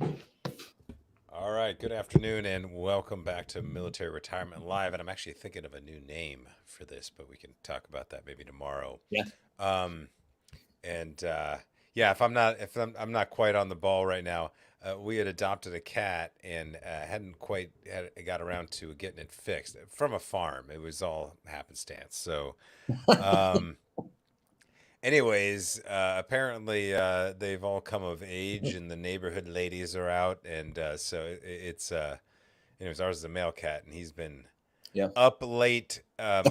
All right, good afternoon and welcome back to Military Retirement Live. And I'm actually thinking of a new name for this, but we can talk about that maybe tomorrow. Yeah. Um, and yeah, if I'm not quite on the ball right now, we had adopted a cat and hadn't quite got around to getting it fixed from a farm. It was all happenstance. So, um, anyways, apparently they've all come of age, and the neighborhood ladies are out, and so it's anyways, ours is a male cat, and he's been Yeah. up late,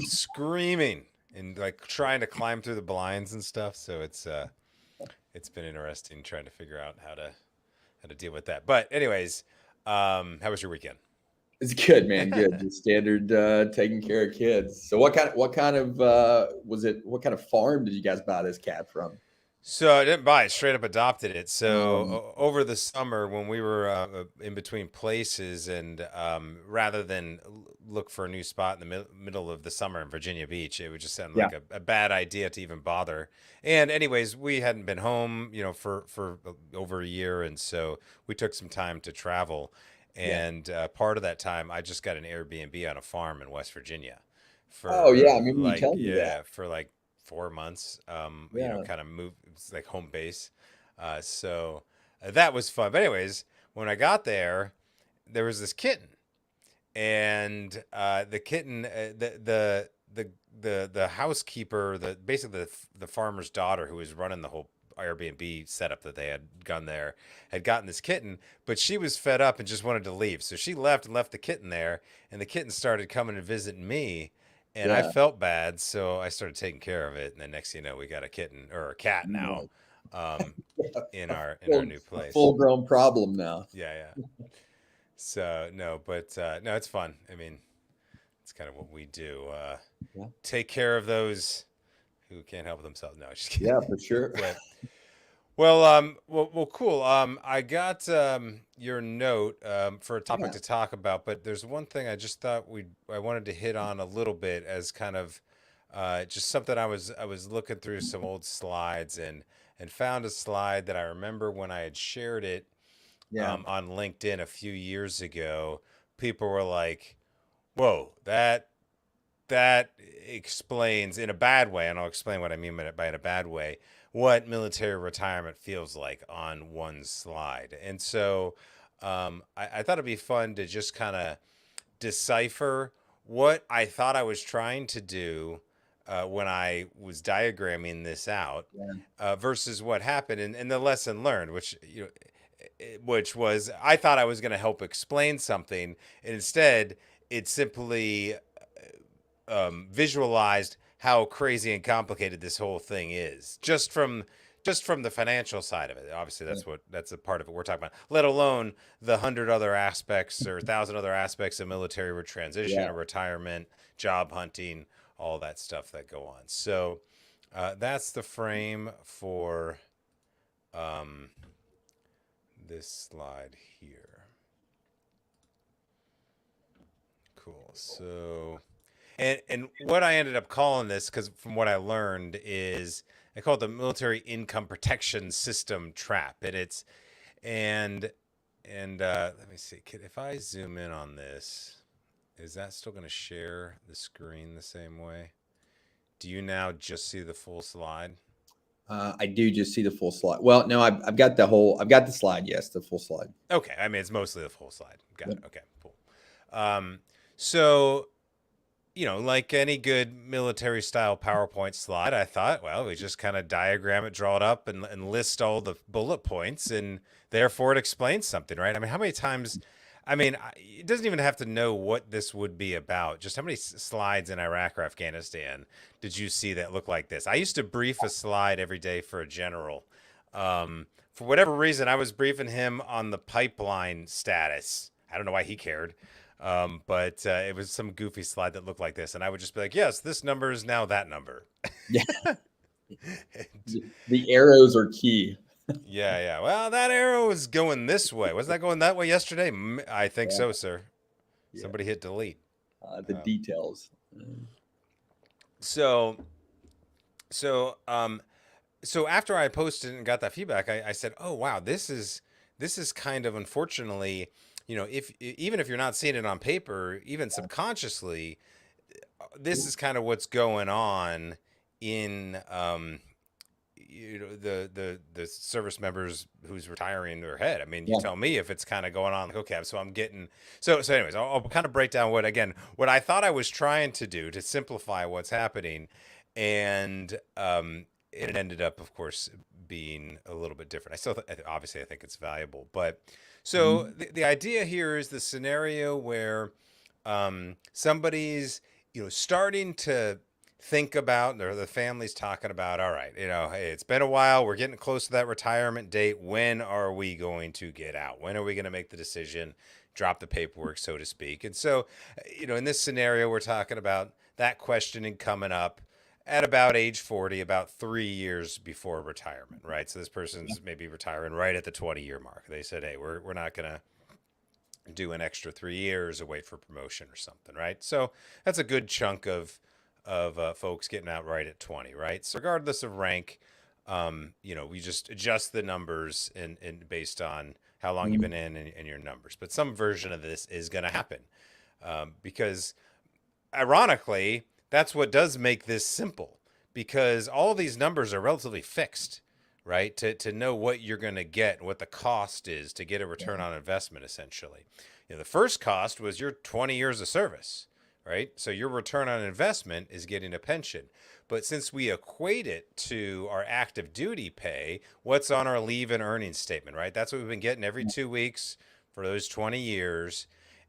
screaming and like trying to climb through the blinds and stuff. So it's been interesting trying to figure out how to deal with that. But anyways, how was your weekend? It's good, man. Good. Just standard taking care of kids. So what kind of was it what kind of farm did you guys buy this cat from? So I didn't buy it; straight up adopted it. So Um, over the summer, when we were in between places, and rather than look for a new spot in the middle of the summer in Virginia Beach, it would just sound yeah. like a bad idea to even bother. And anyways, we hadn't been home, for over a year, and so we took some time to travel. Yeah. And part of that time, I just got an Airbnb on a farm in West Virginia Oh for yeah, I remember you like telling me that. yeah for like 4 months. Yeah. Kind of move. It's like home base. So that was fun. But anyways, when I got there, there was this kitten, and the kitten, the housekeeper, basically the farmer's daughter who was running the whole Airbnb setup that they had gone there, had gotten this kitten, but she was fed up and just wanted to leave. So she left and left the kitten there, and the kitten started coming and visiting me, and I Yeah. felt bad, so I started taking care of it. And the next thing you know, we got a kitten or a cat now, No. um, in A our full new a place. full grown problem now. Yeah, yeah. So no, but no, it's fun. I mean, it's kind of what we do. Yeah. Take care of those who can't help themselves. No, just kidding. Yeah, for sure. But well, cool. I got your note for a topic Yeah. to talk about, but there's one thing I just thought I wanted to hit on a little bit as kind of just something I was looking through some old slides and found a slide that I remember when I had shared it Yeah. on LinkedIn a few years ago. People were like, "Whoa, that explains in a bad way," and I'll explain what I mean by in a bad way, what military retirement feels like on one slide. And so I thought it'd be fun to just kind of decipher what I thought I was trying to do when I was diagramming this out Yeah. versus what happened, and the lesson learned, which was I thought I was going to help explain something, and instead it simply visualized how crazy and complicated this whole thing is, just from the financial side of it. Obviously, Yeah. that's a part of it we're talking about. Let alone the hundred other aspects or thousand other aspects of military transition Yeah. or retirement, job hunting, all that stuff that go on. So that's the frame for um, this slide here. Cool. So and what I ended up calling this, because from what I learned, is I call it the military income protection system trap, and and let me see, if I zoom in on this, is that still going to share the screen the same way? Do you now just see the full slide? I do just see the full slide. Well, no, I've got the slide. Yes, the full slide. Okay, I mean it's mostly the full slide. Got Yep. it. Okay, cool. So like any good military style PowerPoint slide, I thought, well, we just kind of diagram it, draw it up, and list all the bullet points, and therefore it explains something, right? I mean, how many times? I mean, it doesn't even have to know what this would be about. Just how many slides in Iraq or Afghanistan did you see that look like this? I used to brief a slide every day for a general. For whatever reason, I was briefing him on the pipeline status. I don't know why he cared. But it was some goofy slide that looked like this, and I would just be like, "Yes, this number is now that number." Yeah. And, The arrows are key. yeah, yeah. Well, that arrow is going this way. Wasn't that going that way yesterday? I think Yeah. so, sir. Yeah. Somebody hit delete. The Um, details. so, so, um, so after I posted and got that feedback, I said, "Oh wow, this is this is kind of unfortunately, if even if you're not seeing it on paper, even subconsciously, this is kind of what's going on in the service members who's retiring their head. I mean, you Yeah. tell me if it's kind of going on like, okay, so I'm getting so anyways, I'll kind of break down what I thought I was trying to do to simplify what's happening, and it ended up, of course, being a little bit different. I still obviously I think it's valuable, but so Mhm. the idea here is the scenario where somebody's starting to think about, or the family's talking about, all right, hey, it's been a while, we're getting close to that retirement date, when are we going to get out, when are we going to make the decision, drop the paperwork, so to speak. And so in this scenario we're talking about that questioning coming up at about age 40, about 3 years before retirement, right? So this person's maybe retiring right at the 20-year mark. They said, hey, we're not going to do an extra 3 years or wait for promotion or something, right? So that's a good chunk of folks getting out right at 20, right? So regardless of rank, we just adjust the numbers and based on how long you've Mhm. been in and your numbers. But some version of this is going to happen because, ironically, that's what does make this simple, because all these numbers are relatively fixed, right? To know what you're going to get, what the cost is to get a return on investment, essentially. The first cost was your 20 years of service, right? So your return on investment is getting a pension. But since we equate it to our active duty pay, what's on our leave and earnings statement, right? That's what we've been getting every 2 weeks for those 20 years.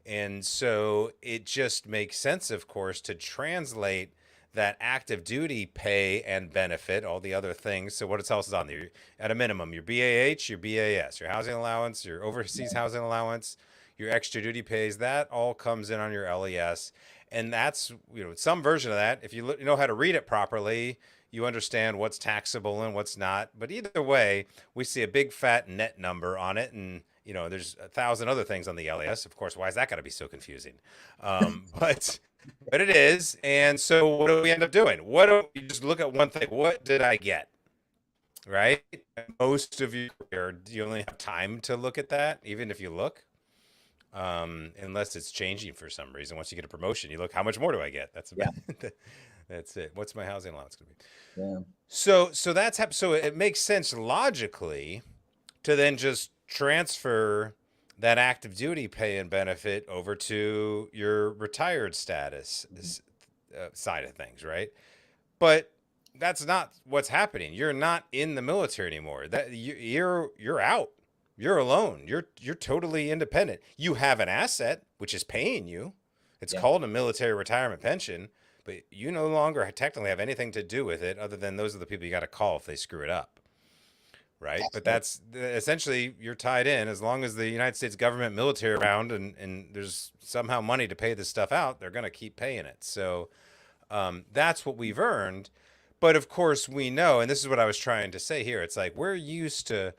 And so it just makes sense, of course, to translate that active duty pay and benefit, all the other things. So what else is on there? At a minimum, your BAH, your BAS, your housing allowance, your overseas housing allowance, your extra duty pays, that all comes in on your LES. And that's, some version of that. If you know how to read it properly, you understand what's taxable and what's not. But either way, we see a big fat net number on it. And, there's 1,000 other things on the LES. Of course, why is that got to be so confusing? But it is. And so what do we end up doing? What do you just look at one thing? What did I get? Right? Most of your career, you only have time to look at that, even if you look. Unless it's changing for some reason. Once you get a promotion, you look, how much more do I get? That's Yeah. about that's it. What's my housing allowance going to be? Yeah. So that's so it makes sense logically to then just transfer that active duty pay and benefit over to your retired status side of things, right? But that's not what's happening. You're not in the military anymore. You're out. You're alone. You're totally independent. You have an asset which is paying you. It's Yeah. called a military retirement pension, but you no longer technically have anything to do with it other than those are the people you got to call if they screw it up. Right. But that's essentially, you're tied in. As long as the United States government military around and there's somehow money to pay this stuff out, they're going to keep paying it. So that's what we've earned. But of course, we know, and this is what I was trying to say here. It's like we're used to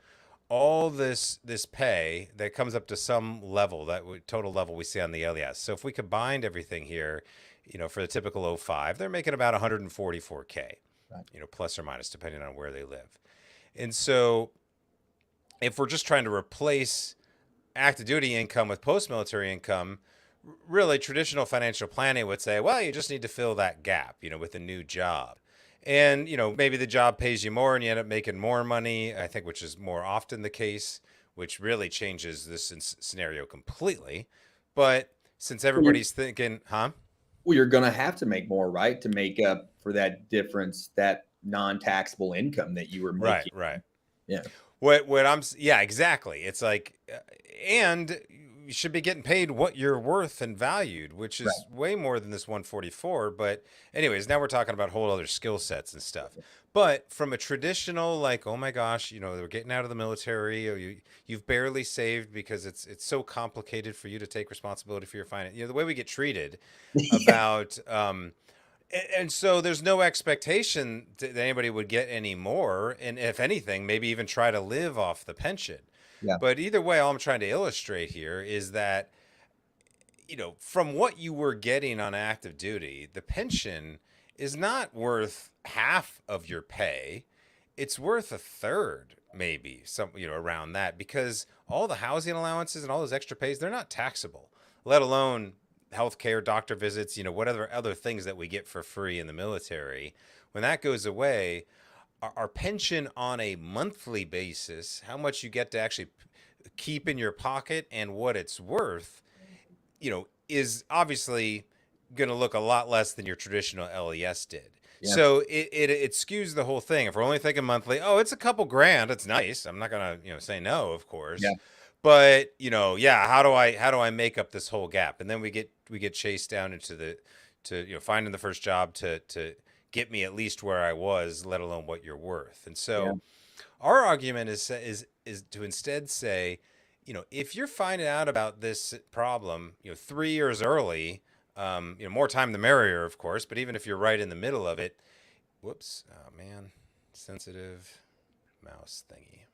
all this pay that comes up to some level, total level we see on the LES. So if we combined everything here, for the typical O5, they're making about 144K, Right. plus or minus depending on where they live. And so if we're just trying to replace active duty income with post-military income, really traditional financial planning would say, well, you just need to fill that gap, with a new job. And, maybe the job pays you more and you end up making more money, I think, which is more often the case, which really changes this scenario completely. But since Well, you're, everybody's thinking, huh? well, you're going to have to make more, right, to make up for that difference, that non-taxable income that you were Right, making. right. Yeah. Yeah, exactly. It's like, and you should be getting paid what you're worth and valued, which Right. is way more than this 144. But anyways, now we're talking about whole other skill sets and stuff. But from a traditional, like, oh my gosh, they're getting out of the military, or you've barely saved because it's so complicated for you to take responsibility for your finance. The way we get treated about and so there's no expectation that anybody would get any more. And if anything, maybe even try to live off the pension. Yeah. But either way, all I'm trying to illustrate here is that, from what you were getting on active duty, the pension is not worth half of your pay. It's worth a third maybe some, around that, because all the housing allowances and all those extra pays, they're not taxable, let alone healthcare, doctor visits, whatever other things that we get for free in the military. When that goes away, our pension on a monthly basis, how much you get to actually keep in your pocket and what it's worth, is obviously going to look a lot less than your traditional LES did. Yeah. So it skews the whole thing. If we're only thinking monthly, oh, it's a couple grand. It's nice. I'm not gonna say no, of Yeah. course. But yeah, how do I make up this whole gap? And then we get chased down into finding the first job to get me at least where I was, let alone what you're worth. And Yeah. so our argument is to instead say, if you're finding out about this problem, 3 years early, more time the merrier, of course. But even if you're right in the middle of it, whoops, oh man, sensitive mouse thingy.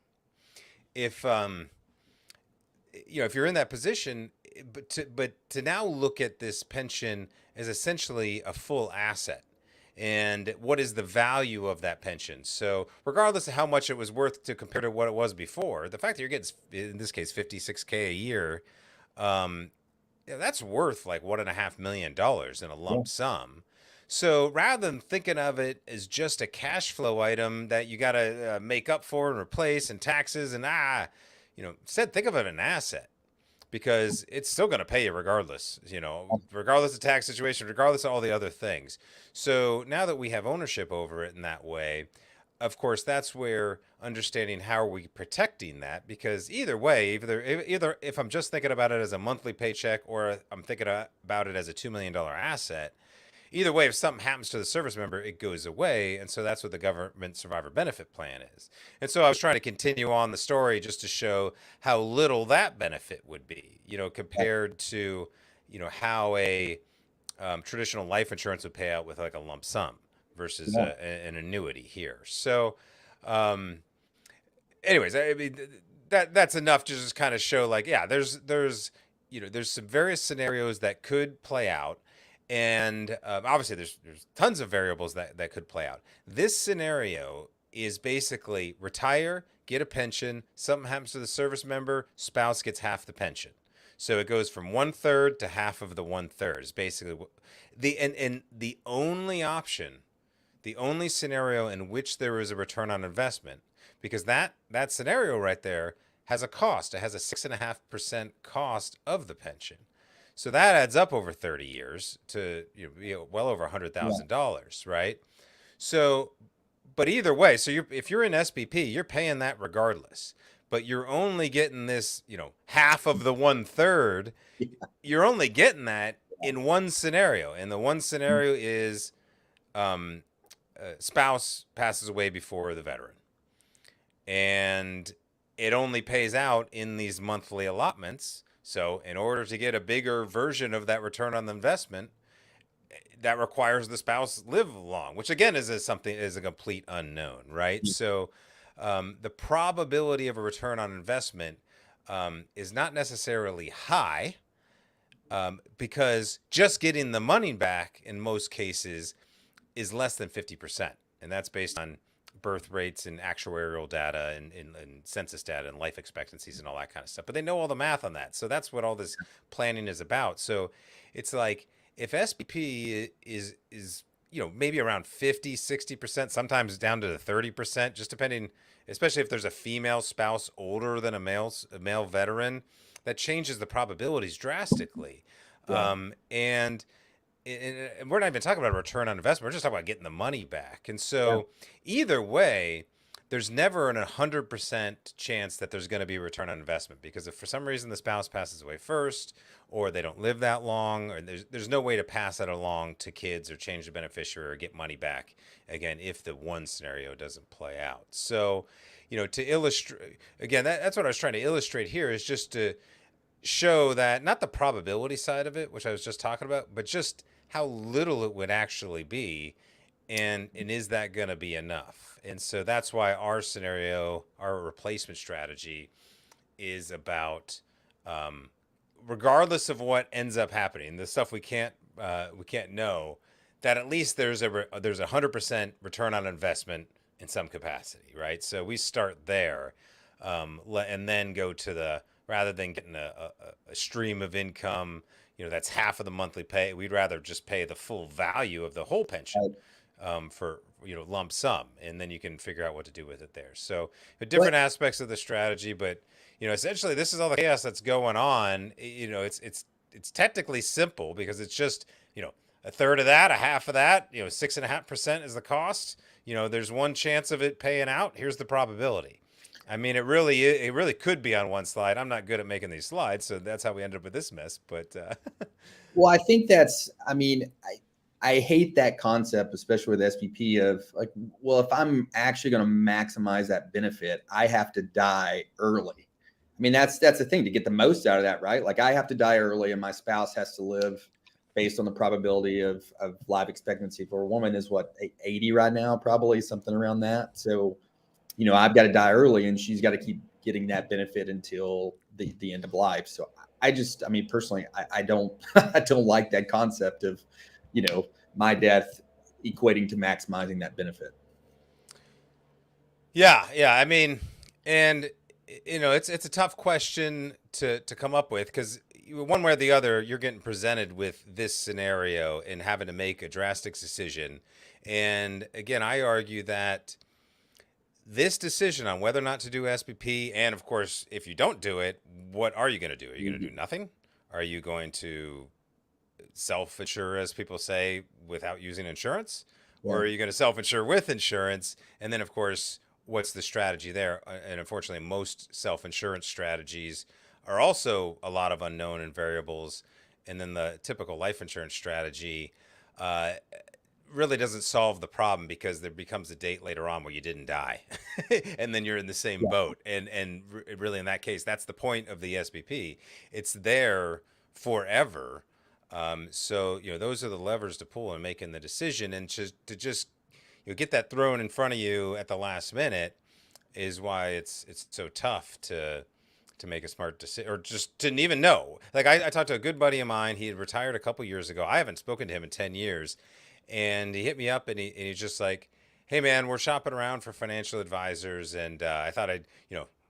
If you're in that position, but to now look at this pension as essentially a full asset. And what is the value of that pension? So, regardless of how much it was worth to compare to what it was before, the fact that you're getting, in this case, $56K a year, that's worth like $1.5 million in a lump sum. So rather than thinking of it as just a cash flow item that you got to make up for and replace and taxes and instead think of it as an asset, because it's still going to pay you regardless, regardless of tax situation, regardless of all the other things. So now that we have ownership over it in that way, of course, that's where understanding how are we protecting that, because either way, either if I'm just thinking about it as a monthly paycheck or I'm thinking about it as a $2 million asset, either way, if something happens to the service member, it goes away. And so that's what the government survivor benefit plan is. And so I was trying to continue on the story just to show how little that benefit would be, compared to, how a traditional life insurance would pay out with like a lump sum versus an annuity here. So, anyways, I mean, that's enough to just kind of show like, yeah, there's some various scenarios that could play out. And obviously, there's tons of variables that could play out. This scenario is basically retire, get a pension, something happens to the service member, spouse gets half the pension. So it goes from 1/3 to half of the 1/3 is basically the only option, the only scenario in which there is a return on investment, because that scenario right there has a cost. It has a 6.5% cost of the pension. So that adds up over 30 years to well over $100,000, right? So, but either way, so if you're in SBP, you're paying that regardless. But you're only getting this, half of the 1/3. You're only getting that in one scenario, and the one scenario is spouse passes away before the veteran, and it only pays out in these monthly allotments. So in order to get a bigger version of that return on the investment, that requires the spouse live long, which again is a complete unknown, right? So the probability of a return on investment is not necessarily high, because just getting the money back in most cases is less than 50%. And that's based on birth rates and actuarial data and census data and life expectancies and all that kind of stuff. But they know all the math on that. So that's what all this planning is about. So it's like if SBP is maybe around 50, 60%, sometimes down to 30%, just depending, especially if there's a female spouse older than a male veteran, that changes the probabilities drastically. Yeah. And we're not even talking about a return on investment. We're just talking about getting the money back. And so either way, there's never an 100% chance that there's going to be a return on investment, because if for some reason the spouse passes away first, or they don't live that long, or there's no way to pass that along to kids or change the beneficiary or get money back again if the one scenario doesn't play out. So, to illustrate, again, that's what I was trying to illustrate here, is just to show that not the probability side of it, which I was just talking about, but just how little it would actually be, and is that going to be enough? And so that's why our scenario, our replacement strategy, is about regardless of what ends up happening, the stuff we can't know, that at least there's a 100% return on investment in some capacity, right? So we start there, and then go to the rather than getting a stream of income, that's half of the monthly pay. We'd rather just pay the full value of the whole pension Right. for lump sum, and then you can figure out what to do with it there. So different What? aspects of the strategy, but essentially this is all the chaos that's going on. It's technically simple because it's just a third of that, a half of that. 6.5% is the cost. There's one chance of it paying out. Here's the probability. I mean, it really could be on one slide. I'm not good at making these slides, so that's how we ended up with this mess. But Well, I think that's, I mean, I hate that concept, especially with SPP of like, well, if I'm actually going to maximize that benefit, I have to die early. I mean, that's the thing to get the most out of that, right? Like I have to die early and my spouse has to live based on the probability of life expectancy for a woman is what, 80 right now, probably something around that. So, I've got to die early and she's got to keep getting that benefit until the end of life. So I mean, personally, I don't, I don't like that concept of, my death equating to maximizing that benefit. yeah, I mean, and it's a tough question to come up with because one way or the other, you're getting presented with this scenario and having to make a drastic decision. And again, I argue that this decision on whether or not to do SPP, and of course, if you don't do it, what are you going to do? Are you going to do nothing? Are you going to self-insure, as people say, without using insurance? Or Yeah. are you going to self-insure with insurance? And then, of course, what's the strategy there? And unfortunately, most self-insurance strategies are also a lot of unknown and variables. And then the typical life insurance strategy uh, really doesn't solve the problem because there becomes a date later on where you didn't die and then you're in the same Yeah. boat, and really in that case that's the point of the SPP. It's there forever. So those are the levers to pull in making the decision, and just get that thrown in front of you at the last minute is why it's so tough to make a smart decision, or just didn't even know. Like I talked to a good buddy of mine. He had retired a couple years ago. I haven't spoken to him in 10 years, and he hit me up, and he's just like, hey man, we're shopping around for financial advisors, and I thought I'd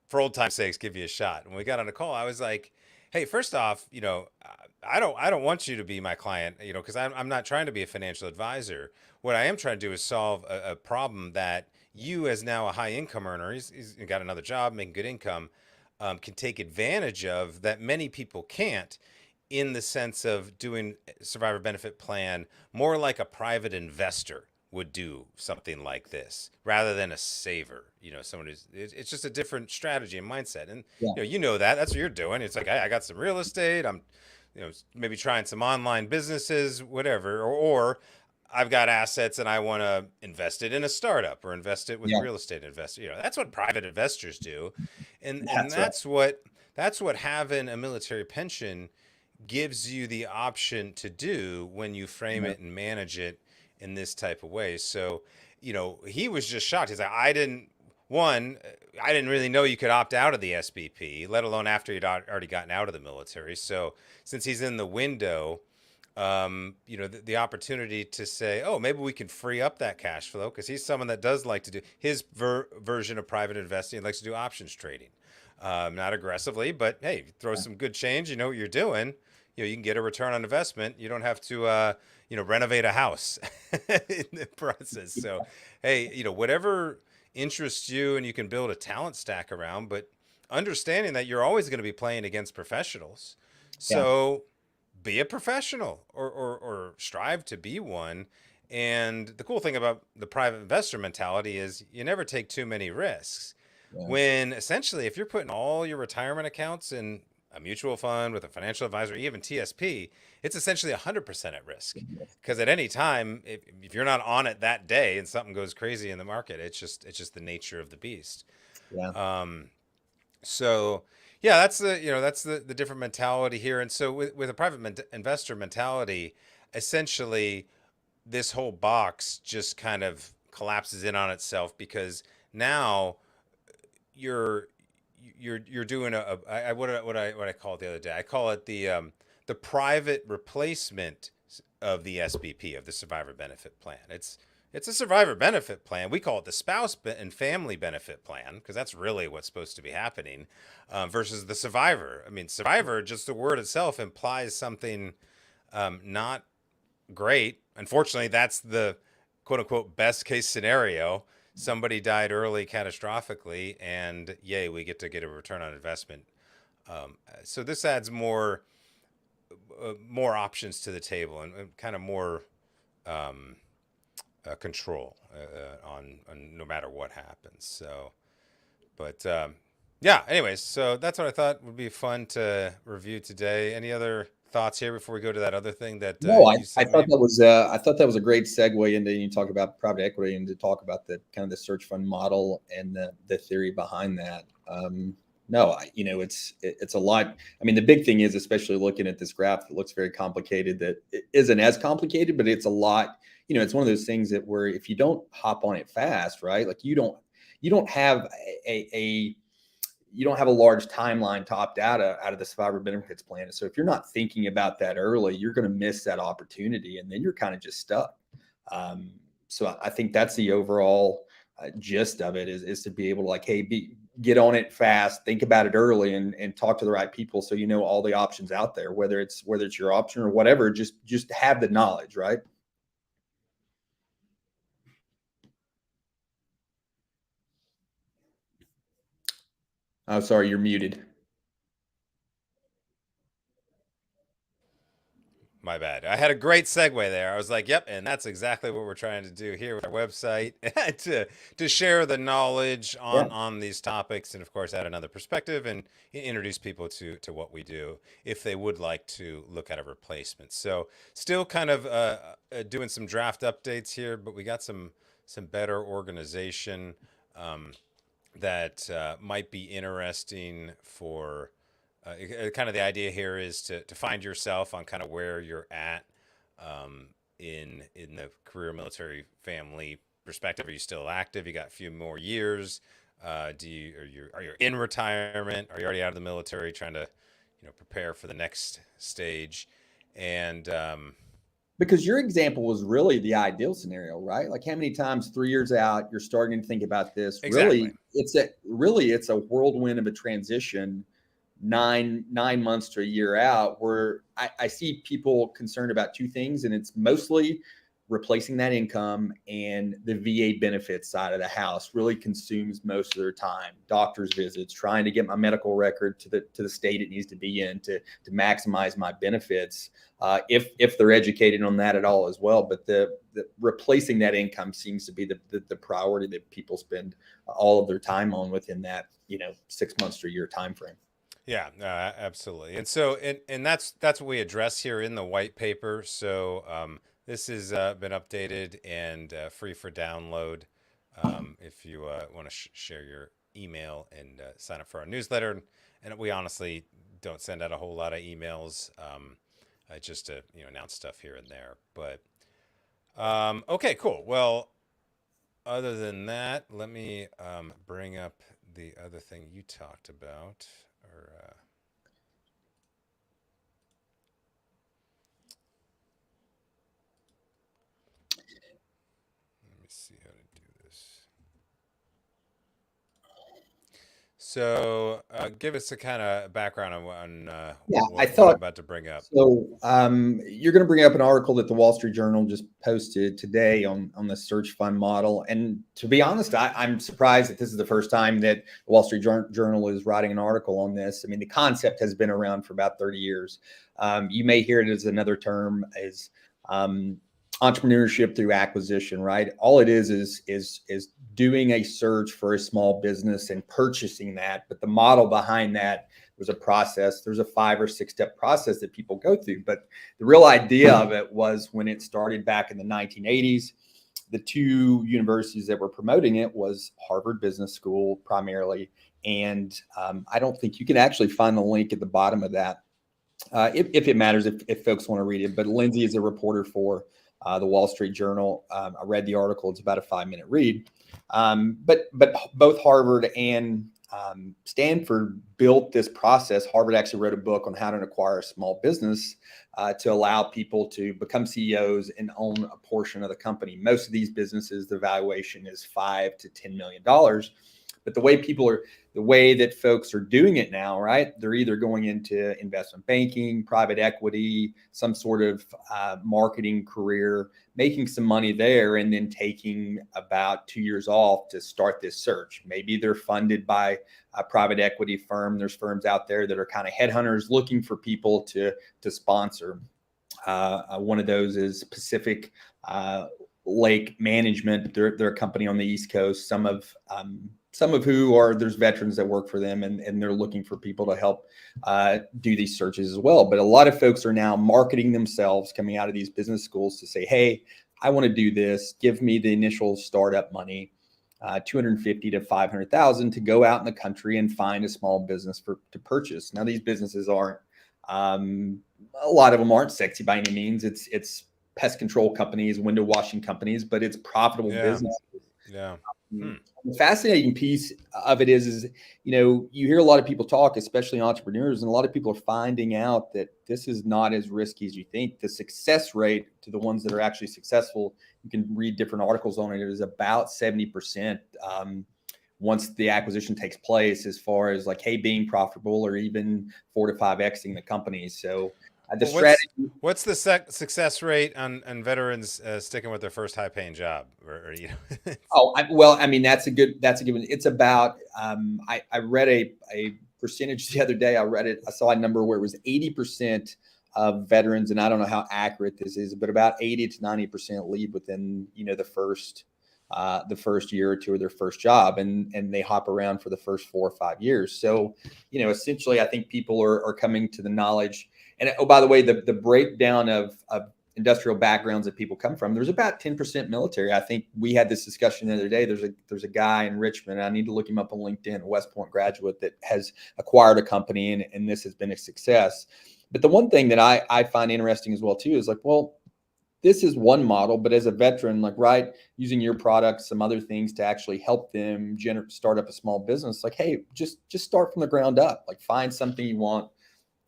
for old time's sakes give you a shot. And when we got on a call, I was like, hey, first off, I don't want you to be my client, because I'm not trying to be a financial advisor. What I am trying to do is solve a problem that you, as now a high income earner, he's got another job making good income, can take advantage of that many people can't, in the sense of doing survivor benefit plan more like a private investor would do something like this rather than a saver. Someone who's, it's just a different strategy and mindset. And Yeah. that's what you're doing. It's like, I got some real estate. I'm maybe trying some online businesses, whatever, or I've got assets and I want to invest it in a startup or invest it with a Yeah. real estate investor. That's what private investors do. And That's right. that's what having a military pension gives you the option to do when you frame Yeah. it and manage it in this type of way. So, he was just shocked. He's like, I didn't really know you could opt out of the SBP, let alone after you'd already gotten out of the military. So since he's in the window, the opportunity to say, oh, maybe we can free up that cash flow, because he's someone that does like to do his version of private investing. He likes to do options trading, not aggressively, but hey, throw some good change. You know what you're doing. You can get a return on investment. You don't have to, renovate a house in the process. So, hey, whatever interests you, and you can build a talent stack around, but understanding that you're always going to be playing against professionals. Yeah. So be a professional, or strive to be one. And the cool thing about the private investor mentality is you never take too many risks. Yeah. When essentially, if you're putting all your retirement accounts in a mutual fund with a financial advisor, even TSP, it's essentially 100% at risk. Because at any time, if you're not on it that day and something goes crazy in the market, it's just the nature of the beast. Yeah. So yeah, that's the different mentality here. And so with a private investor mentality, essentially this whole box just kind of collapses in on itself, because now you're you're doing what I call it the other day. I call it the private replacement of the SBP, of the survivor benefit plan. It's a survivor benefit plan. We call it the and family benefit plan because that's really what's supposed to be happening, versus the survivor. I mean, survivor, just the word itself implies something not great. Unfortunately, that's the quote unquote best case scenario. Somebody died early catastrophically, and yay, we get to get a return on investment. So this adds more options to the table and kind of more control on no matter what happens. So, but yeah. Anyways, so that's what I thought would be fun to review today. Any other thoughts here before we go to that other thing that No, you I sent thought me? that was a great segue into you talk about private equity and to talk about the kind of the search fund model and the theory behind that. No, it's a lot. I mean, the big thing is, especially looking at this graph, it looks very complicated. That it isn't as complicated, but it's a lot. It's one of those things that where if you don't hop on it fast, right? Like you don't have a you don't have a large timeline to opt out of the survivor benefits plan. So if you're not thinking about that early, you're going to miss that opportunity, and then you're kind of just stuck. So I think that's the overall gist of it is to be able to like, hey, get on it fast, think about it early, and talk to the right people so you know all the options out there, whether it's your option or whatever. Just have the knowledge, right? Oh, sorry, you're muted. My bad. I had a great segue there. I was like, "Yep," and that's exactly what we're trying to do here with our website to share the knowledge Yeah. on these topics, and of course, add another perspective and introduce people to what we do if they would like to look at a replacement. So, still kind of doing some draft updates here, but we got some better organization that might be interesting for kind of the idea here is to find yourself on kind of where you're at in the career military family perspective. Are you still active? You got a few more years. Are you in retirement? Are you already out of the military trying to prepare for the next stage? And Because your example was really the ideal scenario, right? Like how many times 3 years out you're starting to think about this? exactly. Really it's a whirlwind of a transition 9 months to a year out where I see people concerned about two things, and it's mostly replacing that income, and the VA benefits side of the house really consumes most of their time. Doctor's visits, trying to get my medical record to the state it needs to be in to maximize my benefits. If they're educated on that at all as well, but the replacing that income seems to be the priority that people spend all of their time on within that 6 months to a year time frame. Yeah, no, absolutely. And so, and that's what we address here in the white paper. So this has been updated and free for download. If you want to share your email and sign up for our newsletter, and we honestly don't send out a whole lot of emails, just to announce stuff here and there. But okay, cool. Well, other than that, let me bring up the other thing you talked about. Or let me see how to do this. So, give us a kind of background on Yeah, I what I'm thought about to bring up. so. You're going to bring up an article that the Wall Street Journal just posted today on the search fund model. And to be honest, I'm surprised that this is the first time that the Wall Street Journal is writing an article on this. I mean, the concept has been around for about 30 years. You may hear it as another term as entrepreneurship through acquisition, right? All it is doing a search for a small business and purchasing that. But the model behind that was a process. There's a 5 or 6 step process that people go through. But the real idea of it was when it started back in the 1980s, the two universities that were promoting it was Harvard Business School primarily. And I don't think you can actually find the link at the bottom of that if it matters, if folks want to read it. But Lindsay is a reporter for the Wall Street Journal. I read the article. It's about a 5-minute read. But both Harvard and Stanford built this process. Harvard actually wrote a book on how to acquire a small business to allow people to become CEOs and own a portion of the company. Most of these businesses, the valuation is $5 to $10 million. But the way that folks are doing it now, right? They're either going into investment banking, private equity, some sort of marketing career, making some money there, and then taking about 2 years off to start this search. Maybe they're funded by a private equity firm. There's firms out there that are kind of headhunters looking for people to sponsor. One of those is Pacific Lake Management. They're a company on the East Coast. Some of who are, there's veterans that work for them, and they're looking for people to help do these searches as well. But a lot of folks are now marketing themselves coming out of these business schools to say, hey, I want to do this. Give me the initial startup money, $250,000 to $500,000 to go out in the country and find a small business to purchase. Now, these businesses aren't, a lot of them aren't sexy by any means. It's pest control companies, window washing companies, but it's profitable business. Yeah. The fascinating piece of it is, you hear a lot of people talk, especially entrepreneurs, and a lot of people are finding out that this is not as risky as you think. The success rate to the ones that are actually successful, you can read different articles on it, is about 70%. Once the acquisition takes place, as far as like, hey, being profitable or even 4 to 5xing the company. So the strategy. What's the success rate on veterans sticking with their first high paying job? That's a good one. It's about, I read a percentage the other day. I saw a number where it was 80% of veterans, and I don't know how accurate this is, but about 80 to 90% leave within, the first year or two of their first job, and they hop around for the first 4 or 5 years. So, essentially, I think people are coming to the knowledge. And oh, by the way, the breakdown of industrial backgrounds that people come from, there's about 10% military. I think we had this discussion the other day. There's a guy in Richmond, I need to look him up on LinkedIn, a West Point graduate that has acquired a company, and this has been a success. But the one thing that I find interesting as well too is like, well, this is one model, but as a veteran, like, right, using your product, some other things to actually help them start up a small business, like, hey, just start from the ground up, like find something you want,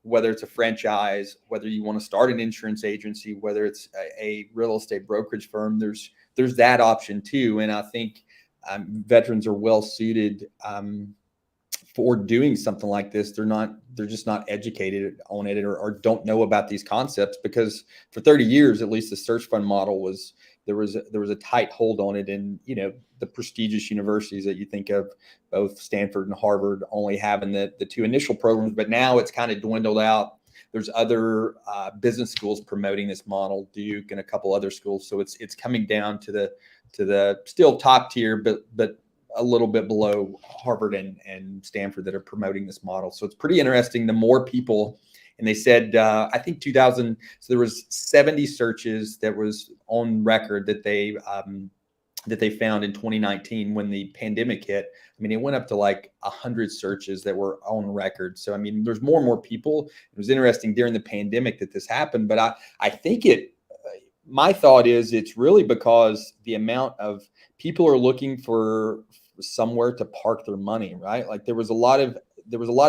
whether it's a franchise, whether you want to start an insurance agency, whether it's a real estate brokerage firm, there's that option too. And I think veterans are well suited for doing something like this. They're just not educated on it or don't know about these concepts, because for 30 years, at least the search fund model there was a tight hold on it. And, the prestigious universities that you think of, both Stanford and Harvard, only having the two initial programs, but now it's kind of dwindled out. There's other business schools promoting this model, Duke and a couple other schools. So it's coming down to the still top tier, but a little bit below Harvard and Stanford that are promoting this model. So it's pretty interesting. The more people, and they said, I think 2000, so there was 70 searches that was on record that they found in 2019 when the pandemic hit. I mean, it went up to like 100 searches that were on record. So, I mean, there's more and more people. It was interesting during the pandemic that this happened, but I think my thought is it's really because the amount of people are looking for somewhere to park their money, right? Like there was a lot of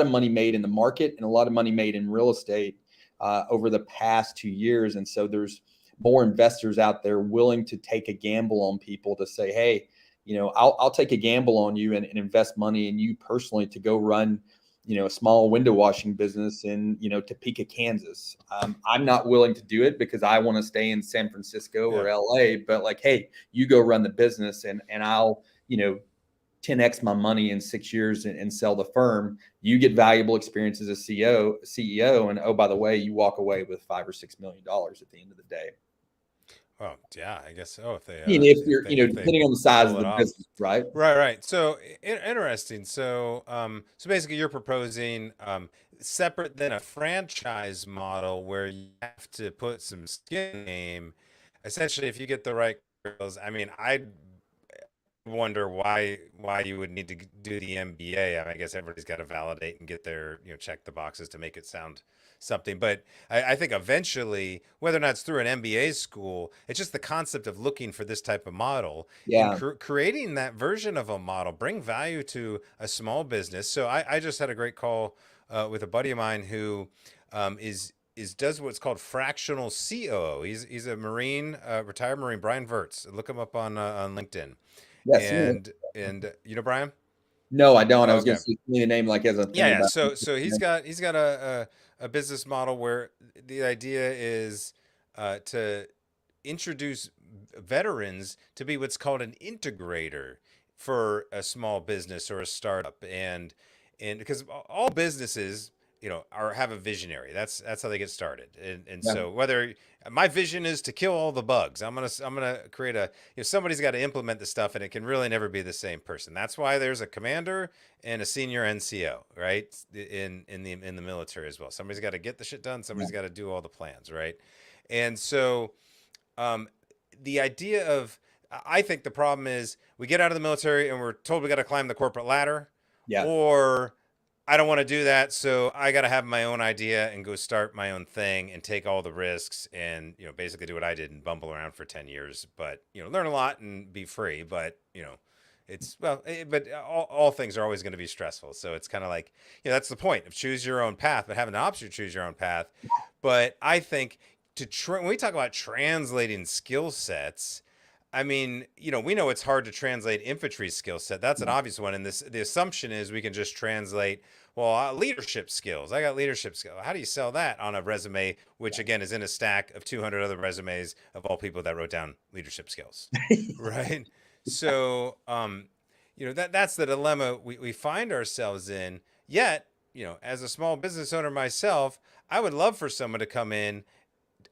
money made in the market and a lot of money made in real estate over the past 2 years. And so there's more investors out there willing to take a gamble on people to say, hey, I'll take a gamble on you and invest money in you personally to go run, a small window washing business in, Topeka, Kansas. I'm not willing to do it because I want to stay in San Francisco or LA, but like, hey, you go run the business and I'll, 10x my money in 6 years and sell the firm. You get valuable experience as a CEO. And oh, by the way, you walk away with $5 or $6 million at the end of the day. Oh yeah, I guess so. If they, if you're, depending on the size of the business, right? Right. So interesting. So, so basically, you're proposing separate than a franchise model where you have to put some skin in the game. Essentially, if you get the right girls, I mean, wonder why you would need to do the MBA. I mean, I guess everybody's got to validate and get their, check the boxes to make it sound something. But I think eventually, whether or not it's through an MBA school, it's just the concept of looking for this type of model and Yeah. creating that version of a model, bring value to a small business. So I just had a great call with a buddy of mine who is does what's called fractional COO. He's a Marine, retired Marine, Brian Verts. Look him up on LinkedIn. Yeah. And you know Brian? No, I don't. I was going Okay. to say the name like as a Yeah, thing yeah. about. So he's got a business model where the idea is to introduce veterans to be what's called an integrator for a small business or a startup, and because all businesses, are have a visionary. That's how they get started. And Yeah. so whether my vision is to kill all the bugs, I'm gonna create somebody's got to implement the stuff, and it can really never be the same person. That's why there's a commander and a senior NCO, right? In the military as well. Somebody's got to get the shit done. Yeah. Somebody's got to do all the plans, right? And so um, the idea of I think the problem is we get out of the military and we're told we got to climb the corporate ladder, Yeah. or I don't want to do that, so I got to have my own idea and go start my own thing and take all the risks and basically do what I did and bumble around for 10 years, but learn a lot and be free. But it's well, but all things are always going to be stressful, so it's kind of like that's the point of choose your own path, but having the option to choose your own path. But I think when we talk about translating skill sets, I mean, we know it's hard to translate infantry skill set. That's an obvious one. And the assumption is we can just translate, well, leadership skills. I got leadership skills. How do you sell that on a resume, which again is in a stack of 200 other resumes of all people that wrote down leadership skills, right? So, that's the dilemma we find ourselves in. Yet, as a small business owner myself, I would love for someone to come in,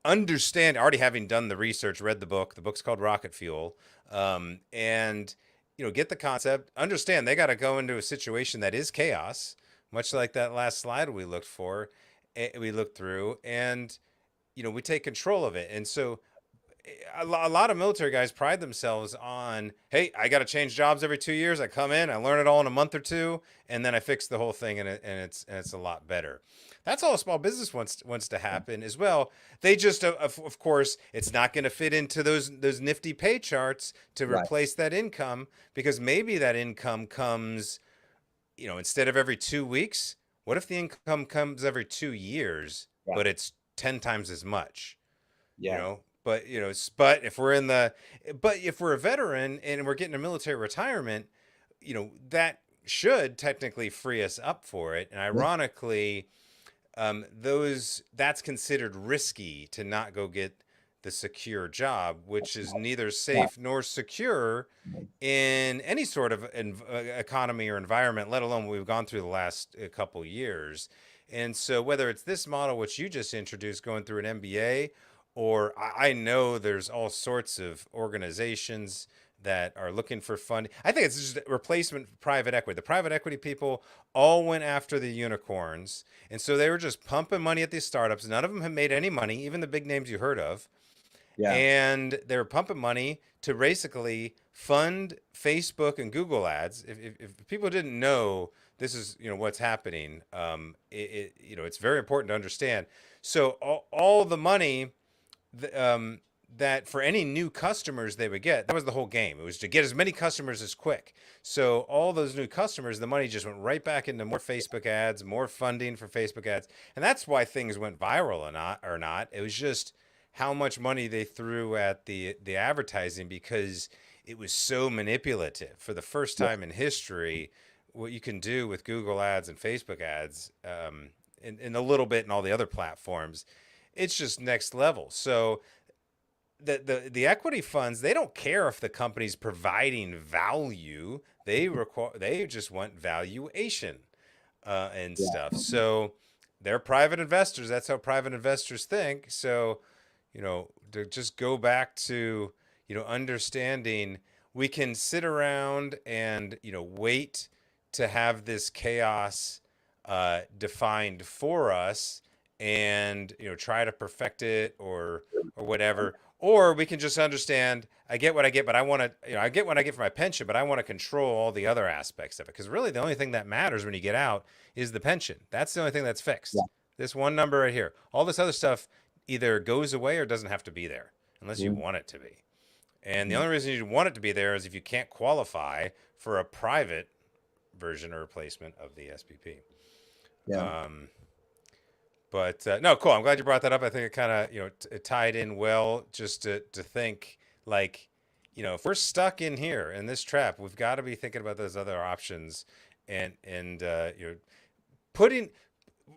understand, already having done the research, read the book. The book's called Rocket Fuel, and get the concept, understand they got to go into a situation that is chaos, much like that last slide we looked through, and we take control of it. And so a lot of military guys pride themselves on, hey, I got to change jobs every 2 years. I come in, I learn it all in a month or two, and then I fix the whole thing, and it's a lot better. That's all a small business wants to happen as well. They just, of course, it's not going to fit into those nifty pay charts to Right. replace that income, because maybe that income comes, instead of every 2 weeks. What if the income comes every 2 years, Yeah. but it's 10 times as much? you Yeah. know but but if we're a veteran and we're getting a military retirement, that should technically free us up for it. And ironically, that's considered risky to not go get the secure job, which is neither Yeah. safe nor secure in any sort of economy or environment, let alone what we've gone through the last couple years. And so whether it's this model, which you just introduced, going through an MBA, or I know there's all sorts of organizations that are looking for funding. I think it's just a replacement for private equity. The private equity people all went after the unicorns. And so they were just pumping money at these startups. None of them have made any money, even the big names you heard of. Yeah. And they were pumping money to basically fund Facebook and Google ads. If people didn't know this is what's happening, it's very important to understand. So all the money that for any new customers they would get, that was the whole game. It was to get as many customers as quick. So all those new customers, the money just went right back into more Facebook ads, more funding for Facebook ads, and that's why things went viral or not. It was just how much money they threw at the advertising, because it was so manipulative. For the first time in history, what you can do with Google ads and Facebook ads, and a little bit in all the other platforms, it's just next level. So the equity funds, they don't care if the company's providing value. They just want valuation and Yeah. stuff. So they're private investors. That's how private investors think. So to just go back to understanding, we can sit around and wait to have this chaos defined for us, and try to perfect it or whatever, Or we can just understand, I get what I get, but I want to, I get what I get for my pension, but I want to control all the other aspects of it. Because really, the only thing that matters when you get out is the pension. That's the only thing that's Yeah. fixed. This one number right here. All this other stuff either goes away or doesn't have to be there unless you Mhm. want it to be. And the Mhm. only reason you want it to be there is if you can't qualify for a private version or replacement of the SPP. Yeah. Um, but no, cool. I'm glad you brought that up. I think it kind of it tied in well. Just to think like, if we're stuck in here in this trap, we've got to be thinking about those other options, and putting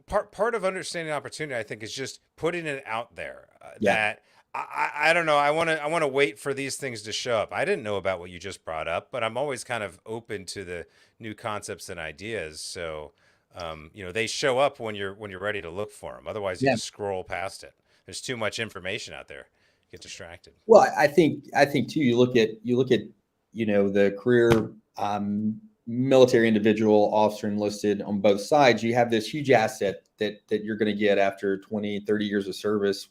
part of understanding opportunity. I think is just putting it out there Yeah. that. I don't know. I want to wait for these things to show up. I didn't know about what you just brought up, but I'm always kind of open to the new concepts and ideas. So they show up when you're ready to look for them. Otherwise, you Yeah. just scroll past it. There's too much information out there. Get distracted. Well, I think too. You look at the career military individual, officer enlisted on both sides. You have this huge asset that you're going to get after 20, 30 years of service,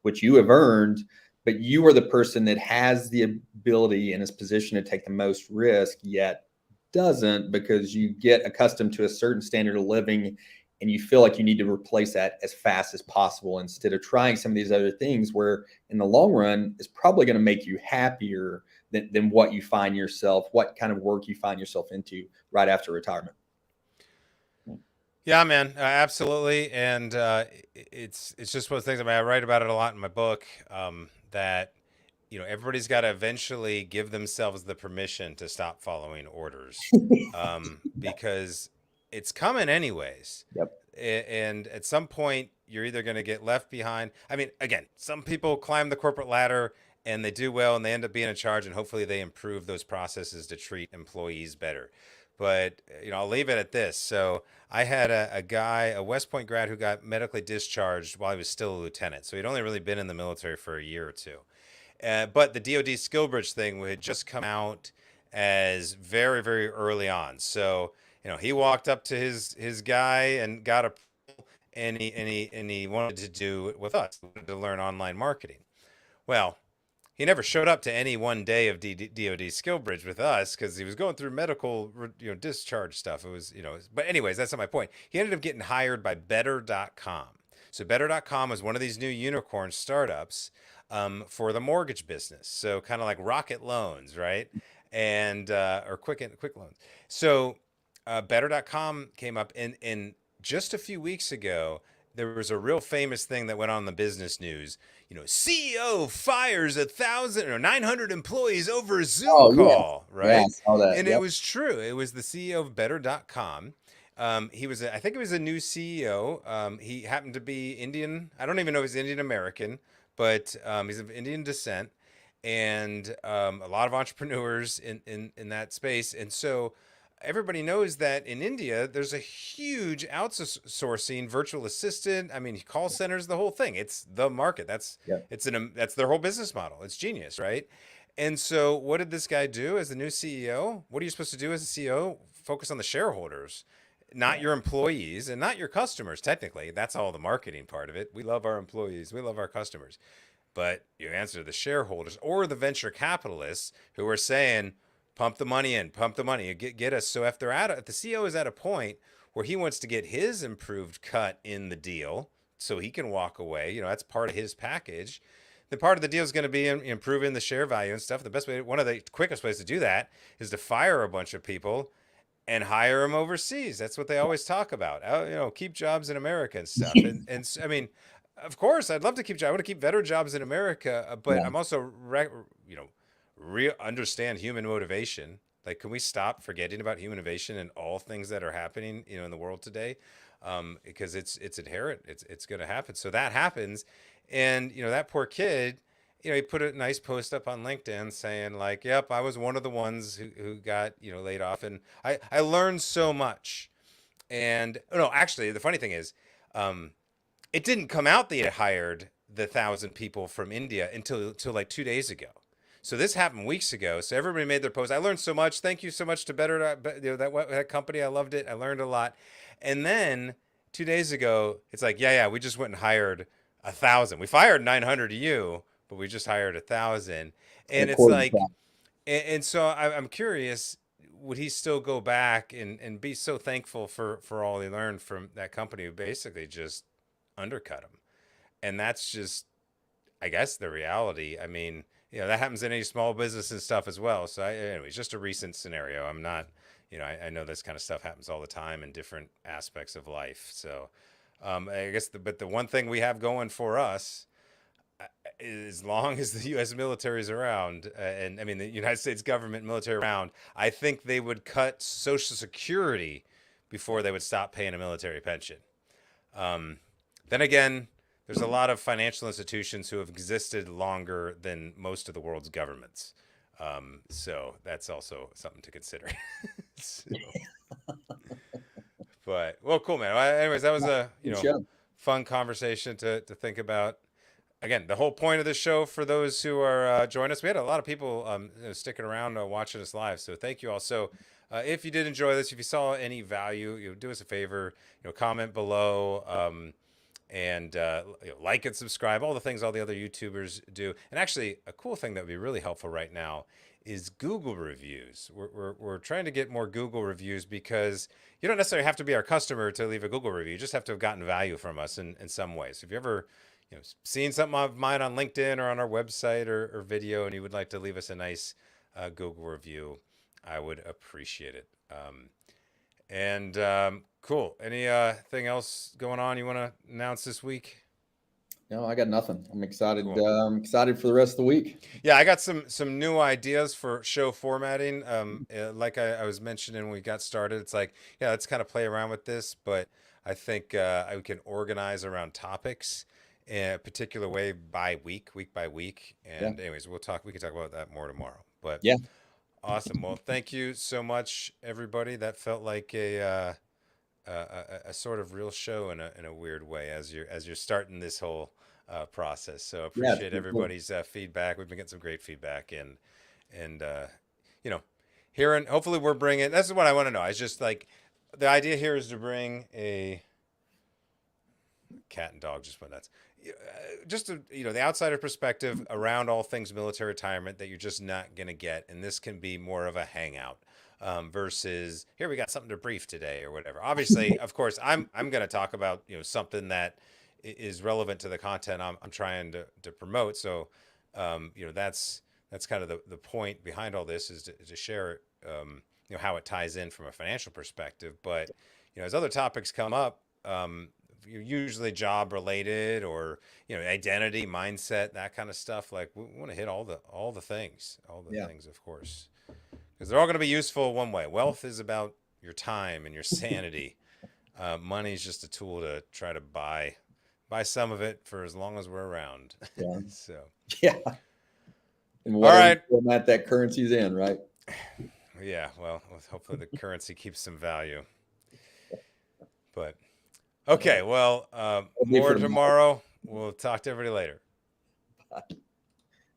which you have earned. But you are the person that has the ability and is positioned to take the most risk, yet doesn't because you get accustomed to a certain standard of living and you feel like you need to replace that as fast as possible instead of trying some of these other things where in the long run is probably going to make you happier than what you find yourself, what kind of work you find yourself into right after retirement. Yeah, man, absolutely. And it's just one of those things. I mean, I write about it a lot in my book. That everybody's got to eventually give themselves the permission to stop following orders, because it's coming anyways. Yep. And at some point, you're either going to get left behind. I mean, again, some people climb the corporate ladder and they do well and they end up being in charge, and hopefully they improve those processes to treat employees better. But I'll leave it at this. So I had a guy, a West Point grad, who got medically discharged while he was still a lieutenant. So he'd only really been in the military for a year or two. But the DoD SkillBridge thing had just come out as very, very early on. So he walked up to his guy and got a, and he wanted to do it with us. He wanted to learn online marketing. Well, he never showed up to any one day of DoD SkillBridge with us because he was going through medical, discharge stuff. It was, but anyways, that's not my point. He ended up getting hired by Better.com. So Better.com is one of these new unicorn startups for the mortgage business. So kind of like Rocket Loans, right? And or quick loans. So Better.com came up, and just a few weeks ago, there was a real famous thing that went on in the business news. CEO fires 1,000 or 900 employees over a Zoom Oh yeah, call, yeah, right? I saw that. And it Yep. was true. It was the CEO of Better.com. He was, I think, he was a new CEO. He happened to be Indian. I don't even know if he's Indian American, but he's of Indian descent, and a lot of entrepreneurs in that space. And so everybody knows that in India, there's a huge outsourcing virtual assistant. I mean, call centers, the whole thing. It's the market. Yep. That's their whole business model. It's genius, right? And so, what did this guy do as the new CEO? What are you supposed to do as a CEO? Focus on the shareholders, not your employees and not your customers. Technically, that's all the marketing part of it. We love our employees. We love our customers. But you answer the shareholders or the venture capitalists who are saying, pump the money in, pump the money, get us. So if if the CEO is at a point where he wants to get his improved cut in the deal so he can walk away, that's part of his package. Then part of the deal is going to be improving the share value and stuff. The best way, one of the quickest ways to do that is to fire a bunch of people and hire them overseas. That's what they always talk about. Keep jobs in America and stuff. I mean, of course, I'd love to keep jobs. I want to keep better jobs in America, but Yeah. I'm also, understand human motivation. Like, can we stop forgetting about human motivation and all things that are happening, in the world today? Because it's inherent. It's going to happen. So that happens, and that poor kid. He put a nice post up on LinkedIn saying like, "Yep, I was one of the ones who got laid off, and I learned so much." And no, actually, the funny thing is, it didn't come out that he had hired the 1,000 people from India until like 2 days ago. So this happened weeks ago. So everybody made their post. I learned so much. Thank you so much to Better, that company. I loved it. I learned a lot. And then 2 days ago, it's like, yeah, we just went and hired 1,000. We fired 900 of you, but we just hired 1,000. And And it's according like, to and so I'm curious, would he still go back and be so thankful for all he learned from that company who basically just undercut him? And that's just, I guess, the reality. I mean, that happens in any small business and stuff as well. So anyways, just a recent scenario. I'm not, I know this kind of stuff happens all the time in different aspects of life. So I guess, but the one thing we have going for us, as long as the U.S. military is around, and I mean the United States government military around, I think they would cut Social Security before they would stop paying a military pension. Um, then again, there's a lot of financial institutions who have existed longer than most of the world's governments. So that's also something to consider. So, but well, cool, man. Well, anyways, that was a good show. fun conversation to think about. Again, the whole point of the show for those who are joining us, we had a lot of people sticking around watching us live. So thank you all. So if you did enjoy this, if you saw any value, do us a favor, comment below. And like and subscribe, all the things all the other YouTubers do. And actually, a cool thing that would be really helpful right now is Google reviews. We're trying to get more Google reviews because you don't necessarily have to be our customer to leave a Google review. You just have to have gotten value from us in some ways. So if you ever seen something of mine on LinkedIn or on our website or video and you would like to leave us a nice Google review, I would appreciate it. Cool. Anything else going on you want to announce this week? No, I got nothing. I'm excited. Cool. I'm excited for the rest of the week. Yeah, I got some new ideas for show formatting. Like I was mentioning when we got started, it's like, let's kind of play around with this, but I think I can organize around topics in a particular way week by week. And anyways, we can talk about that more tomorrow. But yeah. Awesome. Well, thank you so much, everybody. That felt like a sort of real show in a weird way as you're starting this whole process. So appreciate everybody's feedback. We've been getting some great feedback and hearing. Hopefully, we're bringing. That's what I want to know. It's just like the idea here is to bring a cat and dog just went nuts. Just the outsider perspective around all things military retirement that you're just not going to get, and this can be more of a hangout versus here we got something to brief today or whatever. Obviously, of course, I'm going to talk about something that is relevant to the content I'm trying to promote. So that's kind of the point behind all this is to share how it ties in from a financial perspective. But as other topics come up. Usually job related or identity, mindset, that kind of stuff. Like we want to hit all the things, things, of course, because they're all going to be useful one way. Wealth is about your time and your sanity. Money is just a tool to try to buy some of it for as long as we're around. Yeah. So yeah. And all right, format that currency's in, right? Yeah. Well, hopefully the currency keeps some value. But okay, well, more tomorrow. We'll talk to everybody later. Bye.